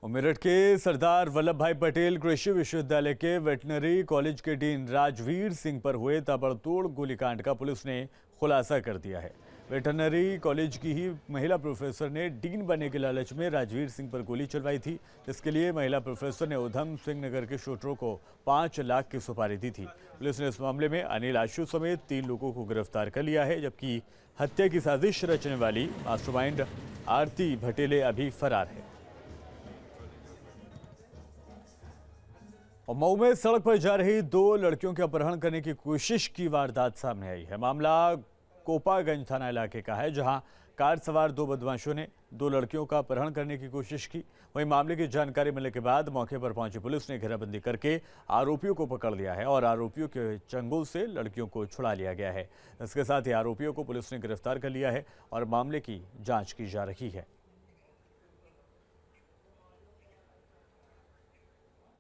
मेरठ के सरदार वल्लभ भाई पटेल कृषि विश्वविद्यालय के वेटनरी कॉलेज के डीन राजवीर सिंह पर हुए ताबड़तोड़ गोलीकांड का पुलिस ने खुलासा कर दिया है। वेटनरी कॉलेज की ही महिला प्रोफेसर ने डीन बनने के लालच में राजवीर सिंह पर गोली चलवाई थी, जिसके लिए महिला प्रोफेसर ने उधम सिंह नगर के शूटरों को 5 लाख की सुपारी दी थी। पुलिस ने इस मामले में अनिल आशु समेत 3 लोगों को गिरफ्तार कर लिया है, जबकि हत्या की साजिश रचने वाली मास्टरमाइंड आरती भटेले अभी फरार है। और मऊ में सड़क पर जा रही 2 लड़कियों के अपहरण करने की कोशिश की वारदात सामने आई है। मामला कोपागंज थाना इलाके का है, जहां कार सवार 2 बदमाशों ने 2 लड़कियों का अपहरण करने की कोशिश की। वहीं मामले की जानकारी मिलने के बाद मौके पर पहुंची पुलिस ने घेराबंदी करके आरोपियों को पकड़ लिया है और आरोपियों के चंगुल से लड़कियों को छुड़ा लिया गया है। इसके साथ ही आरोपियों को पुलिस ने गिरफ्तार कर लिया है और मामले की जाँच की जा रही है।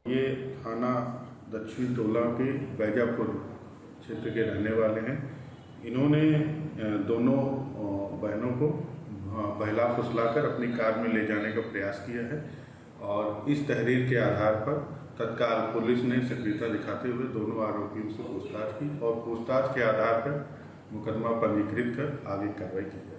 ये थाना दक्षिणी टोला के बैजापुर क्षेत्र के रहने वाले हैं। इन्होंने दोनों बहनों को बहला फुसलाकर अपनी कार में ले जाने का प्रयास किया है और इस तहरीर के आधार पर तत्काल पुलिस ने सक्रियता दिखाते हुए दोनों आरोपियों से पूछताछ की और पूछताछ के आधार पर मुकदमा पंजीकृत कर आगे कार्रवाई की जाए।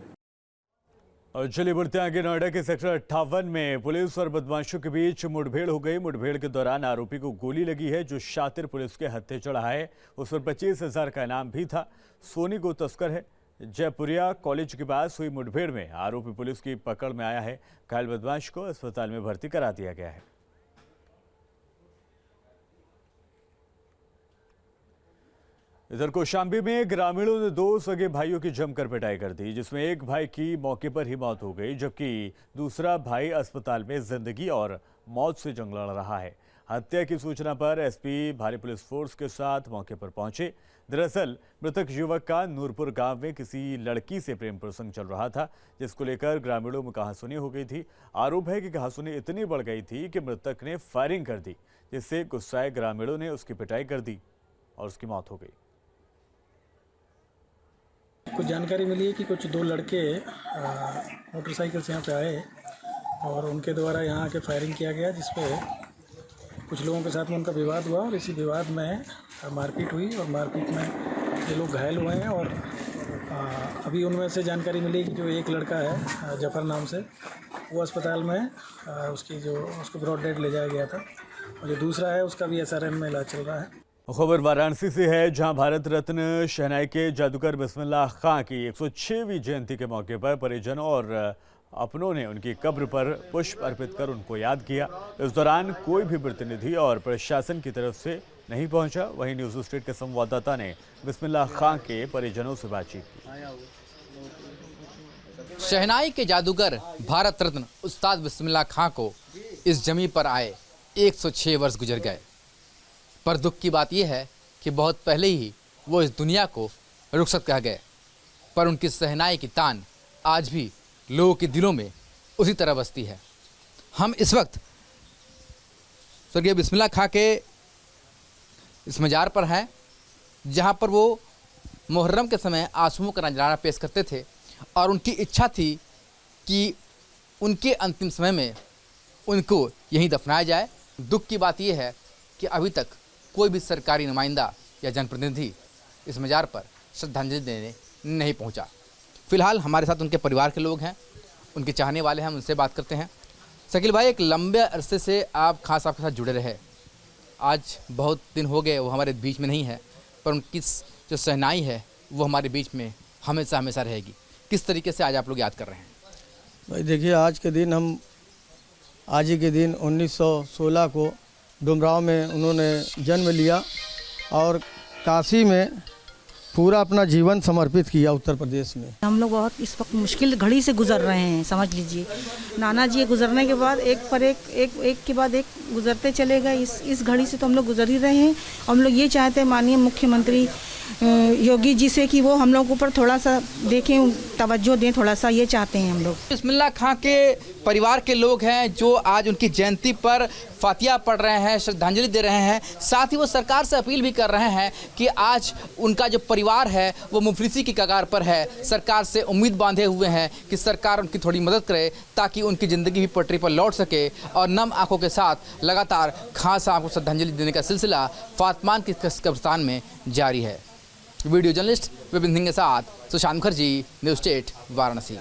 और चलिए बढ़ते आगे। नोएडा के सेक्टर 58 में पुलिस और बदमाशों के बीच मुठभेड़ हो गई। मुठभेड़ के दौरान आरोपी को गोली लगी है, जो शातिर पुलिस के हत्थे चढ़ा है। उस पर 25,000 का इनाम भी था। सोनी को तस्कर है। जयपुरिया कॉलेज के पास हुई मुठभेड़ में आरोपी पुलिस की पकड़ में आया है। घायल बदमाश को अस्पताल में भर्ती करा दिया गया है। इधर कौशाम्बी में ग्रामीणों ने 2 सगे भाइयों की जमकर पिटाई कर दी, जिसमें एक भाई की मौके पर ही मौत हो गई, जबकि दूसरा भाई अस्पताल में जिंदगी और मौत से जंग लड़ रहा है। हत्या की सूचना पर एसपी भारी पुलिस फोर्स के साथ मौके पर पहुंचे। दरअसल मृतक युवक का नूरपुर गांव में किसी लड़की से प्रेम प्रसंग चल रहा था, जिसको लेकर ग्रामीणों में कहासुनी हो गई थी। आरोप है कि कहासुनी इतनी बढ़ गई थी कि मृतक ने फायरिंग कर दी, जिससे गुस्साए ग्रामीणों ने उसकी पिटाई कर दी और उसकी मौत हो गई। कुछ जानकारी मिली है कि कुछ 2 लड़के मोटरसाइकिल से यहाँ पे आए और उनके द्वारा यहाँ आके फायरिंग किया गया, जिसपे कुछ लोगों के साथ में उनका विवाद हुआ और इसी विवाद में मारपीट हुई और मारपीट में ये लोग घायल हुए हैं। और अभी उनमें से जानकारी मिली कि जो एक लड़का है जफर नाम से, वो अस्पताल में उसको ब्रॉड डेड ले जाया गया था और जो दूसरा है उसका भी SRM में इलाज चल रहा है। खबर वाराणसी से है, जहां भारत रत्न शहनाई के जादूगर बिस्मिल्लाह खां की 106वीं जयंती के मौके पर परिजनों और अपनों ने उनकी कब्र पर पुष्प अर्पित कर उनको याद किया। इस दौरान कोई भी प्रतिनिधि और प्रशासन की तरफ से नहीं पहुंचा। वहीं न्यूज स्टेट के संवाददाता ने बिस्मिल्लाह खां के परिजनों से बातचीत की। शहनाई के जादूगर भारत रत्न उस्ताद बिस्मिल्लाह खां को इस जमी पर आए 106 वर्ष गुजर गए, पर दुख की बात यह है कि बहुत पहले ही वो इस दुनिया को रुखसत कह गए। पर उनकी शहनाई की तान आज भी लोगों के दिलों में उसी तरह बसती है। हम इस वक्त स्वर्गीय बिस्मिल्लाह खां के इस मज़ार पर हैं, जहां पर वो मुहर्रम के समय आंसुओं का नजराना पेश करते थे और उनकी इच्छा थी कि उनके अंतिम समय में उनको यहीं दफनाया जाए। दुख की बात यह है कि अभी तक कोई भी सरकारी नुमाइंदा या जनप्रतिनिधि इस मज़ार पर श्रद्धांजलि देने नहीं पहुंचा। फिलहाल हमारे साथ उनके परिवार के लोग हैं, उनके चाहने वाले हैं, हम उनसे बात करते हैं। शकील भाई, एक लंबे अरसे से आप खान साहब के साथ जुड़े रहे, आज बहुत दिन हो गए वो हमारे बीच में नहीं है, पर उनकी जो शहनाई है वो हमारे बीच में हमेशा हमेशा रहेगी। किस तरीके से आज आप लोग याद कर रहे हैं? भाई देखिए, आज ही के दिन 1916 को डुमराव में उन्होंने जन्म लिया और काशी में पूरा अपना जीवन समर्पित किया उत्तर प्रदेश में। हम लोग बहुत इस वक्त मुश्किल घड़ी से गुजर रहे हैं, समझ लीजिए। नाना जी गुजरने के बाद एक पर एक के बाद एक गुजरते चले गए। इस घड़ी से तो हम लोग गुजर ही रहे हैं। हम लोग ये चाहते हैं माननीय मुख्यमंत्री योगी जी से कि वो हम लोगों के ऊपर थोड़ा सा देखें, तवज्जो दें, थोड़ा सा ये चाहते हैं हम लोग। बिस्मिल्लाह खां के परिवार के लोग हैं जो आज उनकी जयंती पर फातिया पढ़ रहे हैं, श्रद्धांजलि दे रहे हैं। साथ ही वो सरकार से अपील भी कर रहे हैं कि आज उनका जो परिवार है वो मुफलिसी की कगार पर है। सरकार से उम्मीद बांधे हुए हैं कि सरकार उनकी थोड़ी मदद करे ताकि उनकी ज़िंदगी भी पटरी पर लौट सके। और नम आंखों के साथ लगातार खां साहब को श्रद्धांजलि देने का सिलसिला फातमान की कब्रिस्तान में जारी है। वीडियो जर्नलिस्ट विपिन सिंह के साथ सुशांत मुखर्जी, न्यूज़ 8 वाराणसी।